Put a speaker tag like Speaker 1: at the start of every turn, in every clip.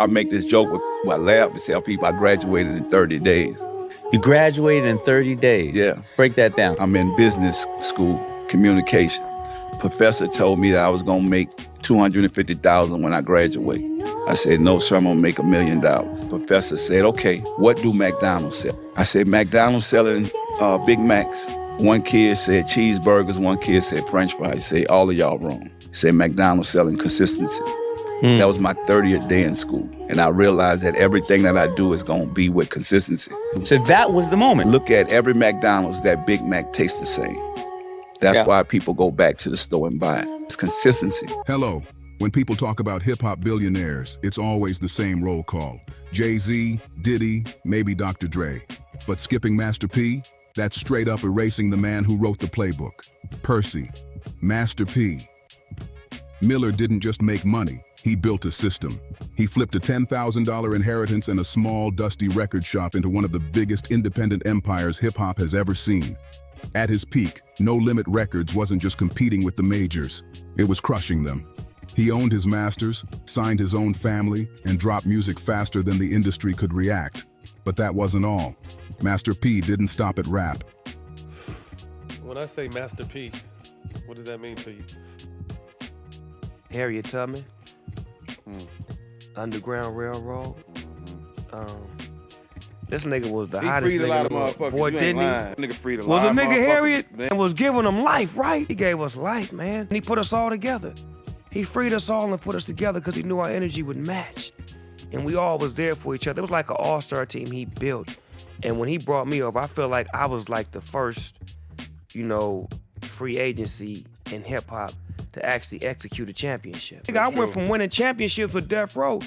Speaker 1: I make this joke with my lab and tell people I graduated in 30 days.
Speaker 2: You graduated in 30 days?
Speaker 1: Yeah.
Speaker 2: Break that down.
Speaker 1: I'm in business school, communication. Professor told me that I was gonna make $250,000 when I graduate. I said, no, sir, I'm gonna make $1 million. Professor said, okay, what do McDonald's sell? I said, McDonald's selling Big Macs. One kid said cheeseburgers, one kid said French fries. He said, all of y'all wrong. He said, McDonald's selling consistency. That was my 30th day in school. And I realized that everything that I do is gonna be with consistency.
Speaker 2: So that was the moment.
Speaker 1: Look at every McDonald's, that Big Mac tastes the same. That's why people go back to the store and buy it. It's consistency.
Speaker 3: Hello. When people talk about hip-hop billionaires, it's always the same roll call. Jay-Z, Diddy, maybe Dr. Dre. But skipping Master P, that's straight up erasing the man who wrote the playbook. Percy, Master P. Miller didn't just make money, he built a system. He flipped a $10,000 inheritance and a small, dusty record shop into one of the biggest independent empires hip-hop has ever seen. At his peak, No Limit Records wasn't just competing with the majors, it was crushing them. He owned his masters, signed his own family, and dropped music faster than the industry could react. But that wasn't all. Master P didn't stop at rap.
Speaker 4: When I say Master P, what does that mean to you?
Speaker 5: Harriet Tubman, Underground Railroad. This nigga was the hottest nigga in the world. Boy, didn't he?
Speaker 6: Nigga freed a
Speaker 5: Was
Speaker 6: lot
Speaker 5: a
Speaker 6: of
Speaker 5: nigga Harriet
Speaker 6: motherfuckers.
Speaker 5: and was giving them life, right? He gave us life, man. And he put us all together. He freed us all and put us together because he knew our energy would match. And we all was there for each other. It was like an all-star team he built. And when he brought me over, I feel like I was like the first, free agency in hip-hop to actually execute a championship. Nigga, I went from winning championships with Death Row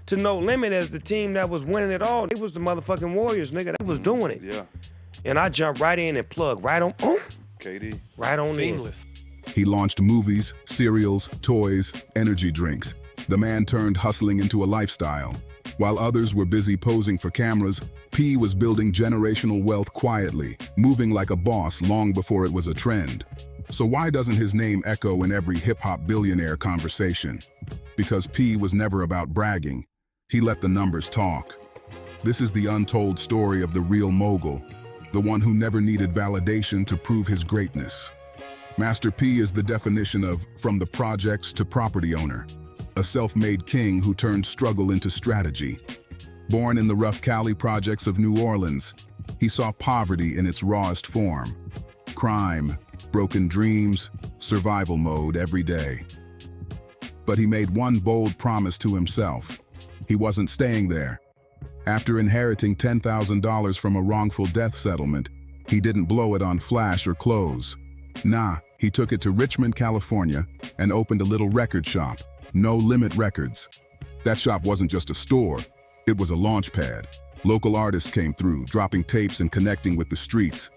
Speaker 5: to No Limit as the team that was winning it all. It was the motherfucking Warriors, nigga. That was doing it.
Speaker 6: Yeah.
Speaker 5: And I jumped right in and plugged right on,
Speaker 6: KD.
Speaker 5: right on in.
Speaker 4: Seamless.
Speaker 3: He launched movies, cereals, toys, energy drinks. The man turned hustling into a lifestyle. While others were busy posing for cameras, P was building generational wealth quietly, moving like a boss long before it was a trend. So why doesn't his name echo in every hip-hop billionaire conversation? Because P was never about bragging. He let the numbers talk. This is the untold story of the real mogul, the one who never needed validation to prove his greatness. Master P is the definition of from the projects to property owner, a self-made king who turned struggle into strategy. Born in the rough Cali projects of New Orleans, he saw poverty in its rawest form. Crime, broken dreams, survival mode every day. But he made one bold promise to himself. He wasn't staying there. After inheriting $10,000 from a wrongful death settlement, he didn't blow it on flash or clothes. Nah, he took it to Richmond, California, and opened a little record shop, No Limit Records. That shop wasn't just a store, it was a launch pad. Local artists came through, dropping tapes and connecting with the streets.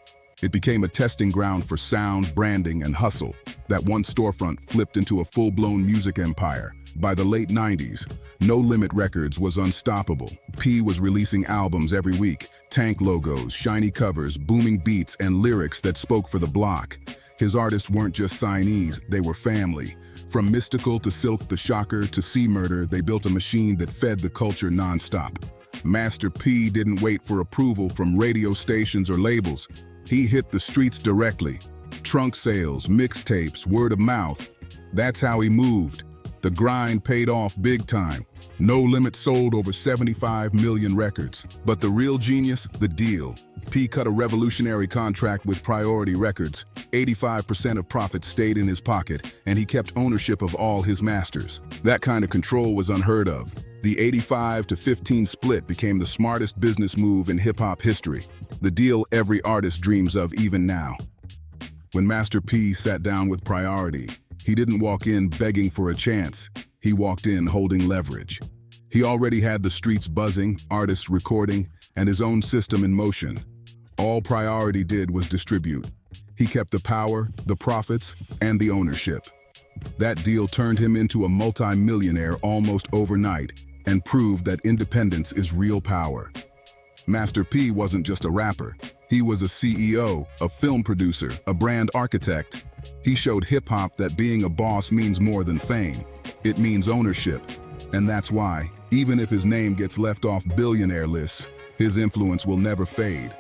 Speaker 3: It became a testing ground for sound, branding, and hustle. That one storefront flipped into a full-blown music empire. By the late 90s, No Limit Records was unstoppable. P was releasing albums every week, tank logos, shiny covers, booming beats, and lyrics that spoke for the block. His artists weren't just signees, they were family. From Mystical to Silk the Shocker to Sea Murder, they built a machine that fed the culture nonstop. Master P didn't wait for approval from radio stations or labels. He hit the streets directly. Trunk sales, mixtapes, word of mouth. That's how he moved. The grind paid off big time. No Limit sold over 75 million records. But the real genius, the deal. P cut a revolutionary contract with Priority Records. 85% of profits stayed in his pocket, and he kept ownership of all his masters. That kind of control was unheard of. The 85-15 split became the smartest business move in hip-hop history. The deal every artist dreams of even now. When Master P sat down with Priority, he didn't walk in begging for a chance. He walked in holding leverage. He already had the streets buzzing, artists recording, and his own system in motion. All Priority did was distribute. He kept the power, the profits, and the ownership. That deal turned him into a multi-millionaire almost overnight and proved that independence is real power. Master P wasn't just a rapper. He was a CEO, a film producer, a brand architect. He showed hip-hop that being a boss means more than fame. It means ownership. And that's why, Even if his name gets left off billionaire lists, his influence will never fade.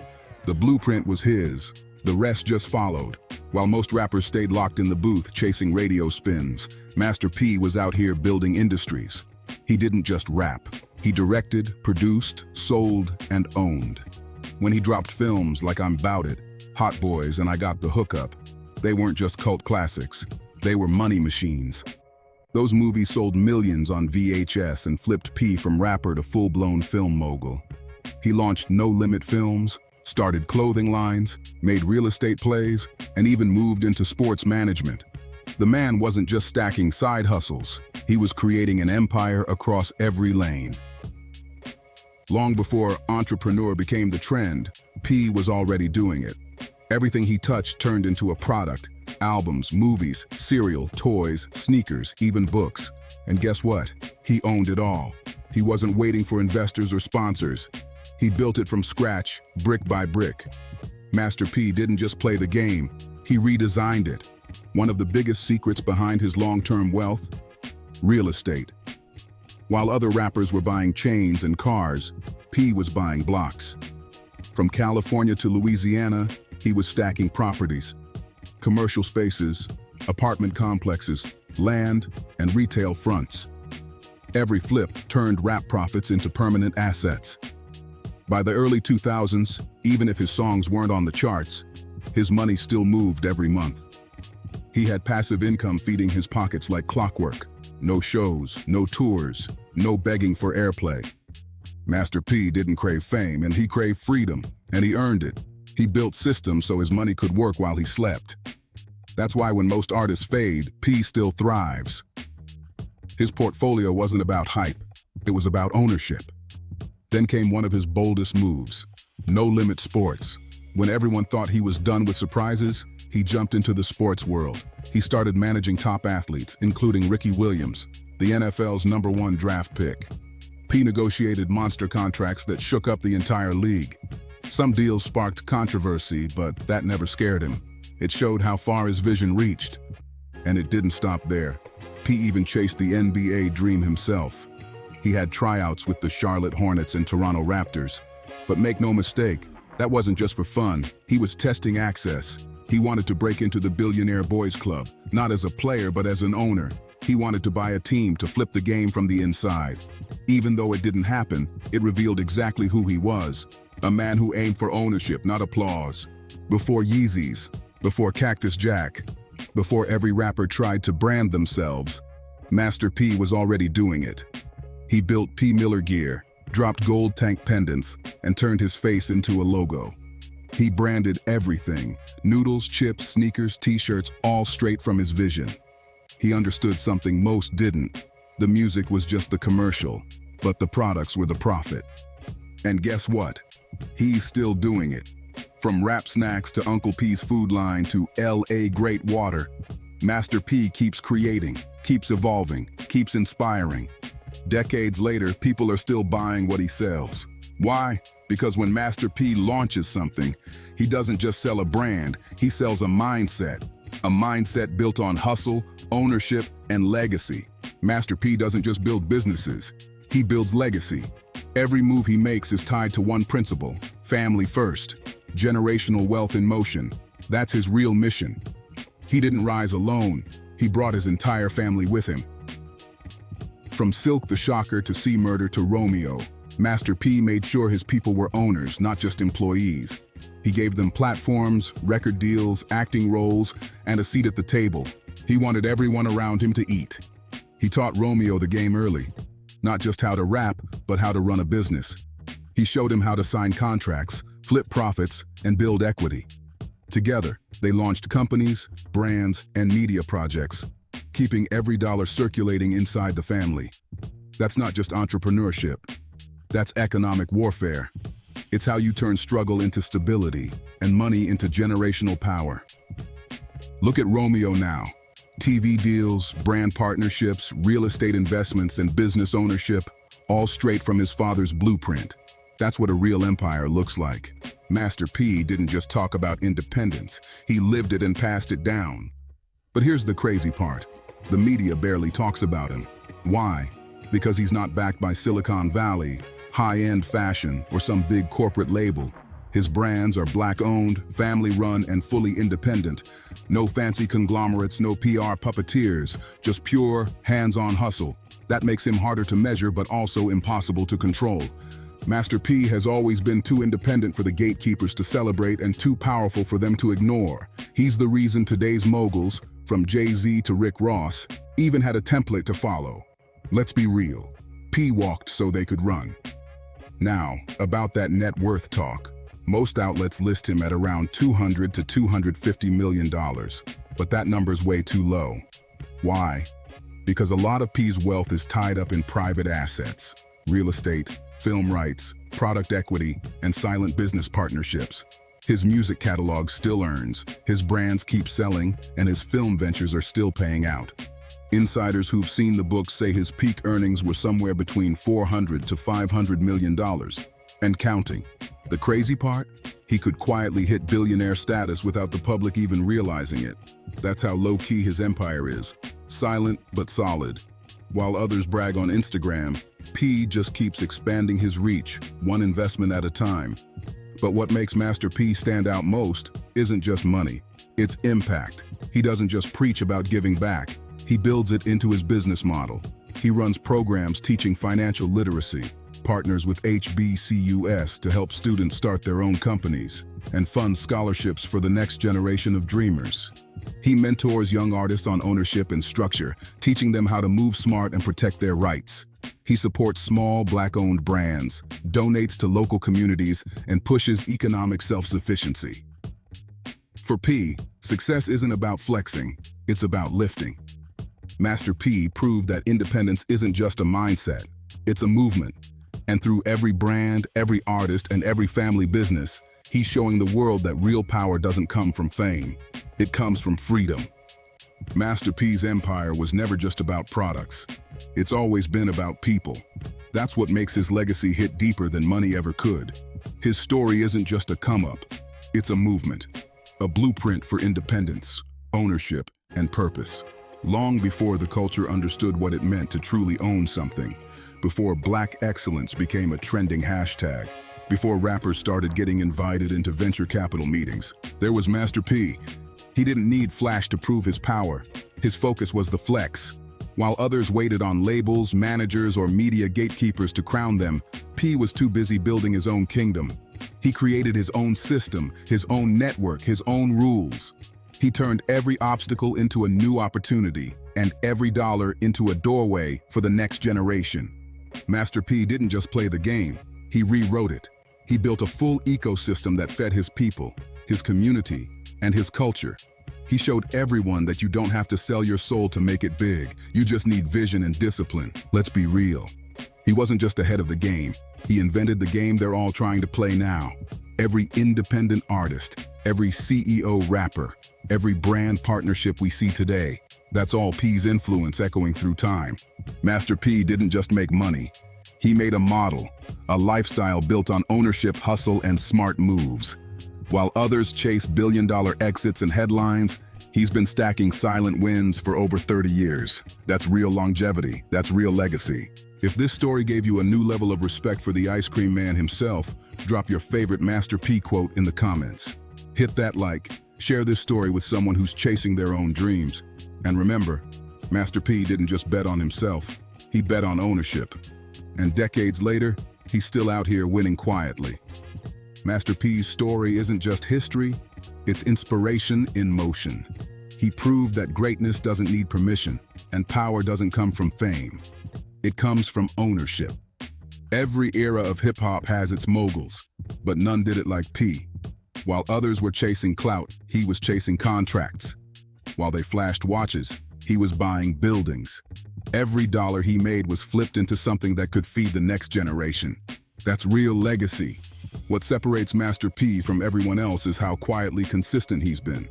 Speaker 3: The blueprint was his, the rest just followed. While most rappers stayed locked in the booth chasing radio spins, Master P was out here building industries. He didn't just rap. He directed, produced, sold, and owned. When he dropped films like I'm Bout It, Hot Boys, and I Got the Hookup, they weren't just cult classics. They were money machines. Those movies sold millions on VHS and flipped P from rapper to full-blown film mogul. He launched No Limit Films, started clothing lines, made real estate plays, and even moved into sports management. The man wasn't just stacking side hustles, he was creating an empire across every lane. Long before entrepreneur became the trend, P was already doing it. Everything he touched turned into a product: albums, movies, cereal, toys, sneakers, even books. And guess what? He owned it all. He wasn't waiting for investors or sponsors. He built it from scratch, brick by brick. Master P didn't just play the game, he redesigned it. One of the biggest secrets behind his long-term wealth? Real estate. While other rappers were buying chains and cars, P was buying blocks. From California to Louisiana, he was stacking properties. Commercial spaces, apartment complexes, land, and retail fronts. Every flip turned rap profits into permanent assets. By the early 2000s, even if his songs weren't on the charts, his money still moved every month. He had passive income feeding his pockets like clockwork. No shows, no tours, no begging for airplay. Master P didn't crave fame, and he craved freedom, and he earned it. He built systems so his money could work while he slept. That's why when most artists fade, P still thrives. His portfolio wasn't about hype, it was about ownership. Then came one of his boldest moves, No Limit Sports. When everyone thought he was done with surprises, he jumped into the sports world. He started managing top athletes, including Ricky Williams, the NFL's #1 draft pick. P negotiated monster contracts that shook up the entire league. Some deals sparked controversy, but that never scared him. It showed how far his vision reached. And it didn't stop there. P even chased the NBA dream himself. He had tryouts with the Charlotte Hornets and Toronto Raptors. But make no mistake, that wasn't just for fun. He was testing access. He wanted to break into the Billionaire Boys Club, not as a player but as an owner. He wanted to buy a team to flip the game from the inside. Even though it didn't happen, it revealed exactly who he was. A man who aimed for ownership, not applause. Before Yeezys, before Cactus Jack, before every rapper tried to brand themselves, Master P was already doing it. He built P. Miller gear, dropped gold tank pendants, and turned his face into a logo. He branded everything: noodles, chips, sneakers, t-shirts, all straight from his vision. He understood something most didn't. The music was just the commercial, but the products were the profit. And guess what? He's still doing it. From rap snacks to Uncle P's food line to LA Great Water, Master P keeps creating, keeps evolving, keeps inspiring. Decades later, people are still buying what he sells. Why? Because when Master P launches something, he doesn't just sell a brand, he sells a mindset. A mindset built on hustle, ownership, and legacy. Master P doesn't just build businesses, he builds legacy. Every move he makes is tied to one principle: family first, generational wealth in motion. That's his real mission. He didn't rise alone, he brought his entire family with him. From Silk the Shocker to C Murder to Romeo, Master P made sure his people were owners, not just employees. He gave them platforms, record deals, acting roles, and a seat at the table. He wanted everyone around him to eat. He taught Romeo the game early, not just how to rap, but how to run a business. He showed him how to sign contracts, flip profits, and build equity. Together, they launched companies, brands, and media projects, keeping every dollar circulating inside the family. That's not just entrepreneurship. That's economic warfare. It's how you turn struggle into stability and money into generational power. Look at Romeo now. TV deals, brand partnerships, real estate investments, and business ownership, all straight from his father's blueprint. That's what a real empire looks like. Master P didn't just talk about independence, he lived it and passed it down. But here's the crazy part. The media barely talks about him. Why? Because he's not backed by Silicon Valley, high-end fashion, or some big corporate label. His brands are Black-owned, family-run, and fully independent. No fancy conglomerates, no PR puppeteers, just pure, hands-on hustle. That makes him harder to measure, but also impossible to control. Master P has always been too independent for the gatekeepers to celebrate and too powerful for them to ignore. He's the reason today's moguls, from Jay-Z to Rick Ross, even had a template to follow. Let's be real. P walked so they could run. Now, about that net worth talk. Most outlets list him at around $200 to $250 million, but that number's way too low. Why? Because a lot of P's wealth is tied up in private assets, real estate, film rights, product equity, and silent business partnerships. His music catalog still earns, his brands keep selling, and his film ventures are still paying out. Insiders who've seen the book say his peak earnings were somewhere between $400 to $500 million, and counting. The crazy part? He could quietly hit billionaire status without the public even realizing it. That's how low-key his empire is. Silent but solid. While others brag on Instagram, P just keeps expanding his reach, one investment at a time. But what makes Master P stand out most isn't just money, it's impact. He doesn't just preach about giving back, he builds it into his business model. He runs programs teaching financial literacy, partners with HBCUs to help students start their own companies, and funds scholarships for the next generation of dreamers. He mentors young artists on ownership and structure, teaching them how to move smart and protect their rights. He supports small, Black-owned brands, donates to local communities, and pushes economic self-sufficiency. For P, success isn't about flexing, it's about lifting. Master P proved that independence isn't just a mindset, it's a movement. And through every brand, every artist, and every family business, he's showing the world that real power doesn't come from fame. It comes from freedom. Master P's empire was never just about products. It's always been about people. That's what makes his legacy hit deeper than money ever could. His story isn't just a come-up. It's a movement, a blueprint for independence, ownership, and purpose. Long before the culture understood what it meant to truly own something, before Black excellence became a trending hashtag, before rappers started getting invited into venture capital meetings, there was Master P. He didn't need flash to prove his power. His focus was the flex. While others waited on labels, managers, or media gatekeepers to crown them, P was too busy building his own kingdom. He created his own system, his own network, his own rules. He turned every obstacle into a new opportunity, and every dollar into a doorway for the next generation. Master P didn't just play the game, he rewrote it. He built a full ecosystem that fed his people, his community, and his culture. He showed everyone that you don't have to sell your soul to make it big. You just need vision and discipline. Let's be real. He wasn't just ahead of the game. He invented the game they're all trying to play now. Every independent artist, every CEO rapper, every brand partnership we see today, that's all P's influence echoing through time. Master P didn't just make money. He made a model, a lifestyle built on ownership, hustle, and smart moves. While others chase billion-dollar exits and headlines, he's been stacking silent wins for over 30 years. That's real longevity. That's real legacy. If this story gave you a new level of respect for the ice cream man himself, drop your favorite Master P quote in the comments. Hit that like, share this story with someone who's chasing their own dreams. And remember, Master P didn't just bet on himself, he bet on ownership. And decades later, he's still out here winning quietly. Master P's story isn't just history, it's inspiration in motion. He proved that greatness doesn't need permission, and power doesn't come from fame. It comes from ownership. Every era of hip-hop has its moguls, but none did it like P. While others were chasing clout, he was chasing contracts. While they flashed watches, he was buying buildings. Every dollar he made was flipped into something that could feed the next generation. That's real legacy. What separates Master P from everyone else is how quietly consistent he's been.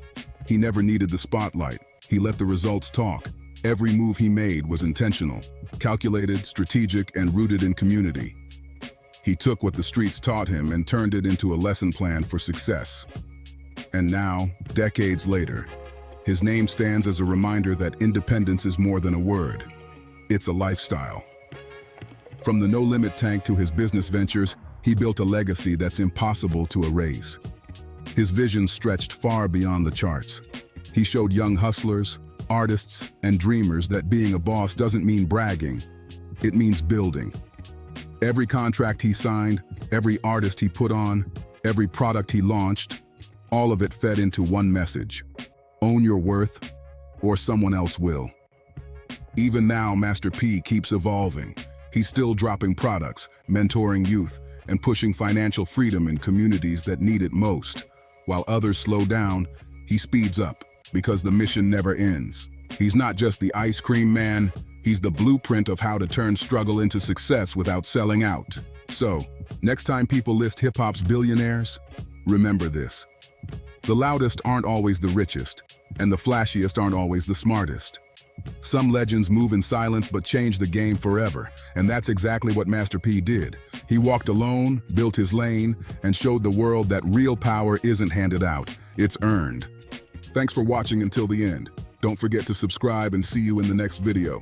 Speaker 3: He never needed the spotlight. He let the results talk. Every move he made was intentional, calculated, strategic, and rooted in community. He took what the streets taught him and turned it into a lesson plan for success. And now, decades later, his name stands as a reminder that independence is more than a word. It's a lifestyle. From the no-limit tank to his business ventures, he built a legacy that's impossible to erase. His vision stretched far beyond the charts. He showed young hustlers, artists, and dreamers that being a boss doesn't mean bragging. It means building. Every contract he signed, every artist he put on, every product he launched, all of it fed into one message: own your worth, or someone else will. Even now, Master P keeps evolving. He's still dropping products, mentoring youth, and pushing financial freedom in communities that need it most. While others slow down, he speeds up, because the mission never ends. He's not just the ice cream man, he's the blueprint of how to turn struggle into success without selling out. So, next time people list hip-hop's billionaires, remember this: the loudest aren't always the richest, and the flashiest aren't always the smartest. Some legends move in silence but change the game forever, and that's exactly what Master P did. He walked alone, built his lane, and showed the world that real power isn't handed out, it's earned. Thanks for watching until the end. Don't forget to subscribe and see you in the next video.